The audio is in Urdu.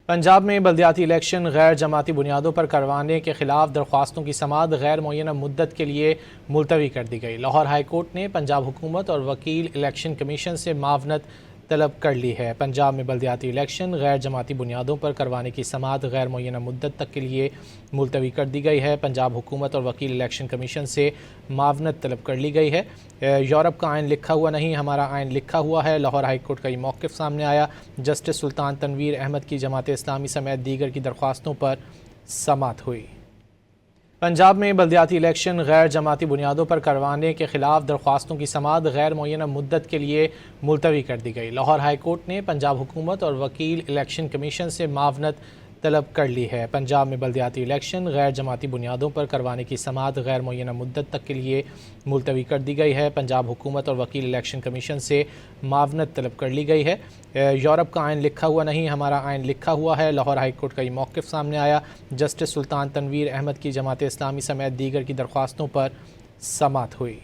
پنجاب میں بلدیاتی الیکشن غیر جماعتی بنیادوں پر کروانے کے خلاف درخواستوں کی سماعت غیر معینہ مدت کے لیے ملتوی کر دی گئی۔ لاہور ہائی کورٹ نے پنجاب حکومت اور وکیل الیکشن کمیشن سے معاونت طلب کر لی ہے۔ پنجاب میں بلدیاتی الیکشن غیر جماعتی بنیادوں پر کروانے کی سماعت غیر معینہ مدت تک کے لیے ملتوی کر دی گئی ہے۔ پنجاب حکومت اور وکیل الیکشن کمیشن سے معاونت طلب کر لی گئی ہے۔ یورپ کا آئین لکھا ہوا نہیں، ہمارا آئین لکھا ہوا ہے۔ لاہور ہائی کورٹ کا یہ موقف سامنے آیا۔ جسٹس سلطان تنویر احمد کی جماعت اسلامی سمیت دیگر کی درخواستوں پر سماعت ہوئی۔ پنجاب میں بلدیاتی الیکشن غیر جماعتی بنیادوں پر کروانے کے خلاف درخواستوں کی سماعت غیر معینہ مدت کے لیے ملتوی کر دی گئی۔ لاہور ہائی کورٹ نے پنجاب حکومت اور وکیل الیکشن کمیشن سے معاونت طلب کر لی ہے۔ پنجاب میں بلدیاتی الیکشن غیر جماعتی بنیادوں پر کروانے کی سماعت غیر معینہ مدت تک کے لیے ملتوی کر دی گئی ہے۔ پنجاب حکومت اور وکیل الیکشن کمیشن سے معاونت طلب کر لی گئی ہے۔ یورپ کا آئین لکھا ہوا نہیں، ہمارا آئین لکھا ہوا ہے۔ لاہور ہائی کورٹ کا یہ موقف سامنے آیا۔ جسٹس سلطان تنویر احمد کی جماعت اسلامی سمیت دیگر کی درخواستوں پر سماعت ہوئی۔